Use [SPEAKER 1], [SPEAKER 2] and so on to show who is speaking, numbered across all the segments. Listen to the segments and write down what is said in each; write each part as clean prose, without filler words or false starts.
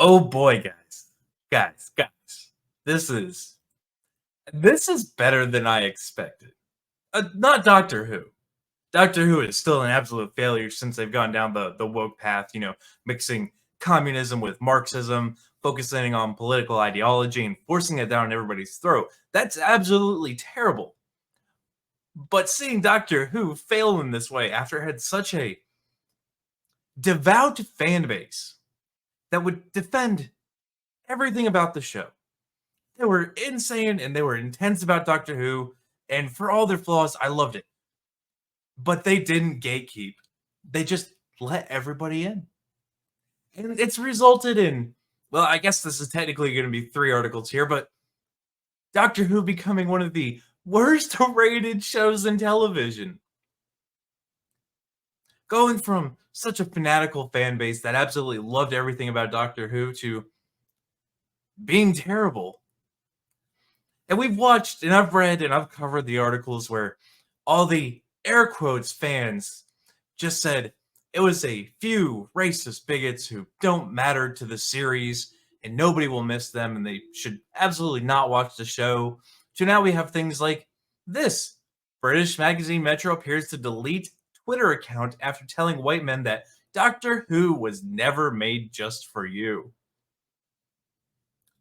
[SPEAKER 1] Oh boy, guys. This is this is better than I expected. Not Doctor Who. Doctor Who is still an absolute failure since they've gone down the woke path, mixing communism with Marxism, focusing on political ideology and forcing it down everybody's throat. That's absolutely terrible. But seeing Doctor Who fail in this way after it had such a devout fan base that would defend everything about the show. They were insane and they were intense about Doctor Who, and for all their flaws, I loved it. But they didn't gatekeep. They just let everybody in. And it's resulted in, well, I guess this is technically going to be 3 articles here, but Doctor Who becoming one of the worst rated shows in television. Going from such a fanatical fan base that absolutely loved everything about Doctor Who to being terrible. And we've watched and I've read and I've covered the articles where all the air quotes fans just said it was a few racist bigots who don't matter to the series and nobody will miss them and they should absolutely not watch the show. So now we have things like this. British magazine Metro appears to delete Twitter account after telling white men that Doctor Who was never made just for you.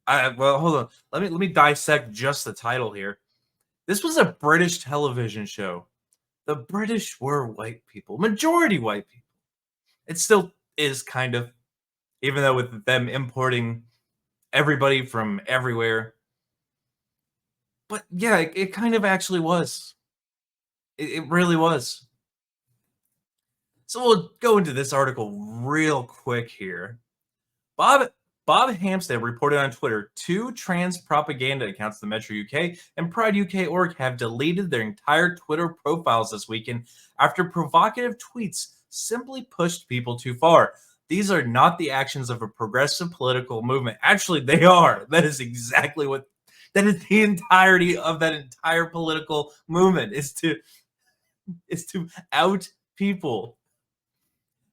[SPEAKER 1] Well, hold on. Let me dissect just the title here. This was a British television show. The British were white people, majority white people. It still is kind of, even though with them importing everybody from everywhere. But yeah, it kind of actually was. It really was. So we'll go into this article real quick here. Bob Hampstead reported on Twitter 2 trans propaganda accounts, the Metro UK and Pride UK org, have deleted their entire Twitter profiles this weekend after provocative tweets simply pushed people too far. These are not the actions of a progressive political movement. Actually, they are. That is exactly what. That is the entirety of that entire political movement is to out people.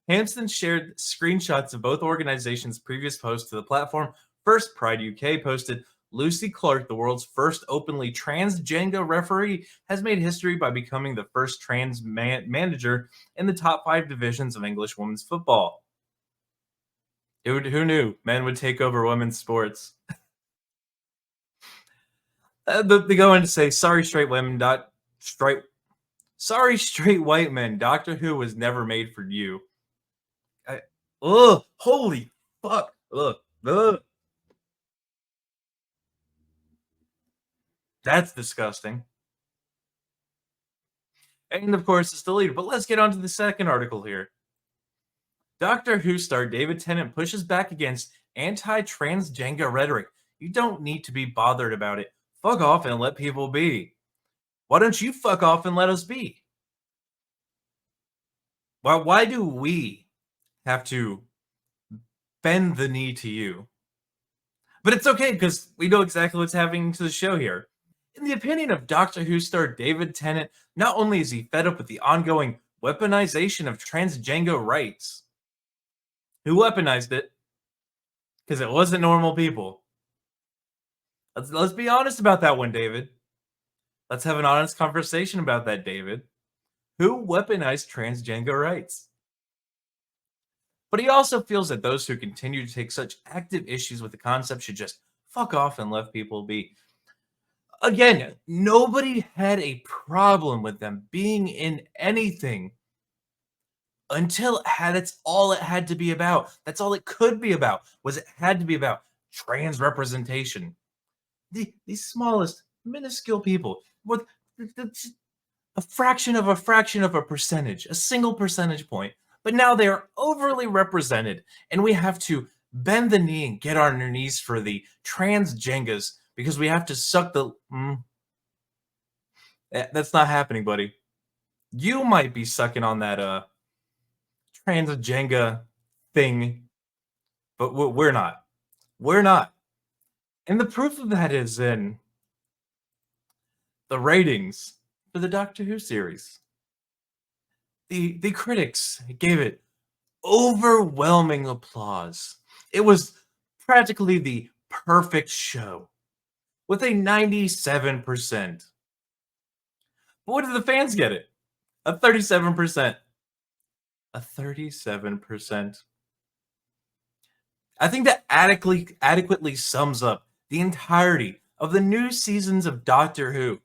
[SPEAKER 1] Hampstead shared screenshots of both organizations' previous posts to the platform. First, Pride UK posted, Lucy Clark, the world's first openly transgender referee, has made history by becoming the first trans manager in the top 5 divisions of English women's football. Who knew men would take over women's sports? They go on to say, sorry, straight white men, Doctor Who was never made for you. Holy fuck. That's disgusting. And of course, it's deleted. But let's get on to the second article here. Doctor Who star David Tennant pushes back against anti-transgender rhetoric. You don't need to be bothered about it. Fuck off and let people be. Why don't you fuck off and let us be? Why do we have to bend the knee to you? But it's okay because we know exactly what's happening to the show here. In the opinion of Doctor Who star David Tennant, not only is he fed up with the ongoing weaponization of transgender rights. Who weaponized it? Because it wasn't normal people. Let's be honest about that one, David. Let's have an honest conversation about that, David. Who weaponized transgender rights? But he also feels that those who continue to take such active issues with the concept should just fuck off and let people be. Again, nobody had a problem with them being in anything until that's all it had to be about. That's all it could be about, was it had to be about trans representation. The smallest, minuscule people with a fraction of a percentage, a single percentage point. But now they are overly represented, and we have to bend the knee and get on our knees for the transgengas because we have to suck the... That's not happening, buddy. You might be sucking on that transgender thing, but we're not. We're not. And the proof of that is in the ratings for the Doctor Who series. The critics gave it overwhelming applause. It was practically the perfect show with a 97%. But what did the fans get it? A 37%. A 37%. I think that adequately sums up the entirety of the new seasons of Doctor Who,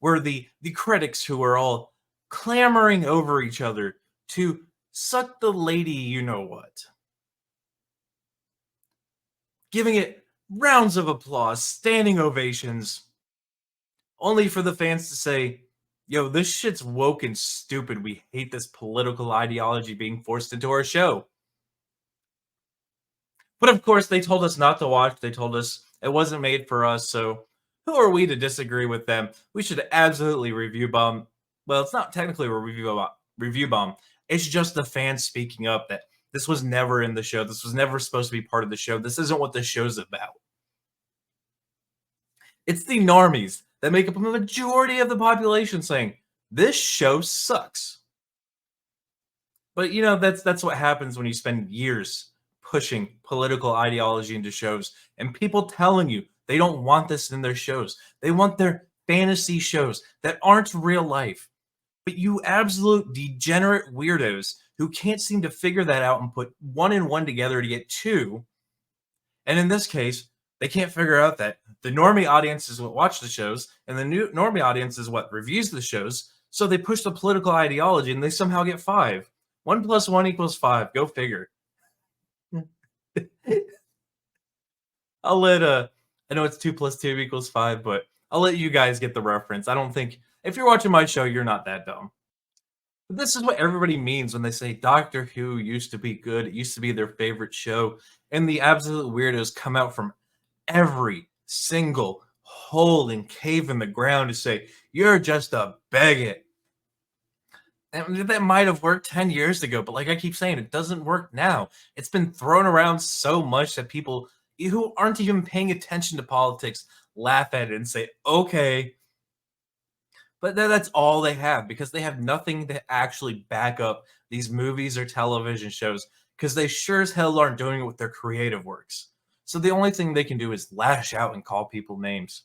[SPEAKER 1] where the critics who are all clamoring over each other to suck the lady you know what, giving it rounds of applause, standing ovations, only for the fans to say, yo, this shit's woke and stupid. We hate this political ideology being forced into our show. But of course, they told us not to watch. They told us it wasn't made for us. So who are we to disagree with them? We should absolutely review bomb. Well, it's not technically a review bomb. It's just the fans speaking up that this was never in the show. This was never supposed to be part of the show. This isn't what the show's about. It's the normies that make up a majority of the population saying this show sucks. But you know, that's what happens when you spend years pushing political ideology into shows and people telling you they don't want this in their shows. They want their fantasy shows that aren't real life. But you absolute degenerate weirdos who can't seem to figure that out and put one and one together to get two. And in this case, they can't figure out that the normie audience is what watch the shows and the new normie audience is what reviews the shows. So they push the political ideology and they somehow get 5. 1 + 1 = 5. Go figure. I'll let I know it's 2 + 2 = 5, but I'll let you guys get the reference. I don't think if you're watching my show, you're not that dumb. But this is what everybody means when they say Doctor Who used to be good. It used to be their favorite show, and the absolute weirdos come out from every single hole and cave in the ground to say you're just a bigot. And that might have worked 10 years ago, but like I keep saying, it doesn't work now. It's been thrown around so much that people who aren't even paying attention to politics laugh at it and say, okay. But that's all they have because they have nothing to actually back up these movies or television shows because they sure as hell aren't doing it with their creative works. So the only thing they can do is lash out and call people names.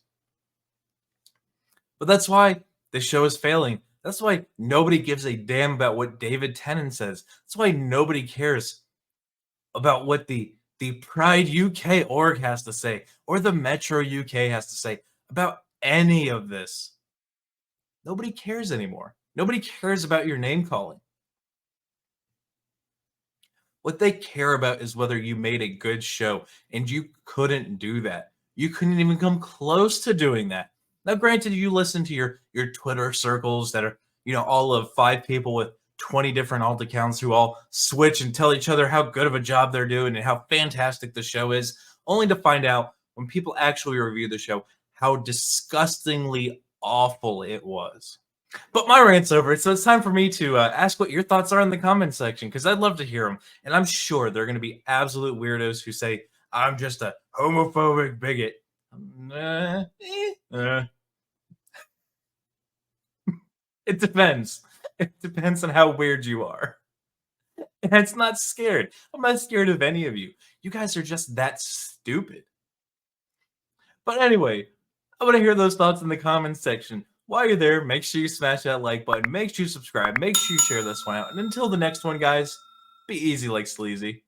[SPEAKER 1] But that's why the show is failing. That's why nobody gives a damn about what David Tennant says. That's why nobody cares about what the Pride UK org has to say or the Metro UK has to say about any of this. Nobody cares anymore. Nobody cares about your name calling. What they care about is whether you made a good show, and you couldn't do that. You couldn't even come close to doing that. Now, granted, you listen to your Twitter circles that are, all of 5 people with 20 different alt accounts who all switch and tell each other how good of a job they're doing and how fantastic the show is, only to find out when people actually review the show how disgustingly awful it was. But my rant's over, so it's time for me to ask what your thoughts are in the comment section, because I'd love to hear them. And I'm sure there are going to be absolute weirdos who say, I'm just a homophobic bigot. It depends. It depends on how weird you are. And it's not scared. I'm not scared of any of you. You guys are just that stupid. But anyway, I want to hear those thoughts in the comments section. While you're there, make sure you smash that like button. Make sure you subscribe. Make sure you share this one out. And until the next one, guys, be easy like sleazy.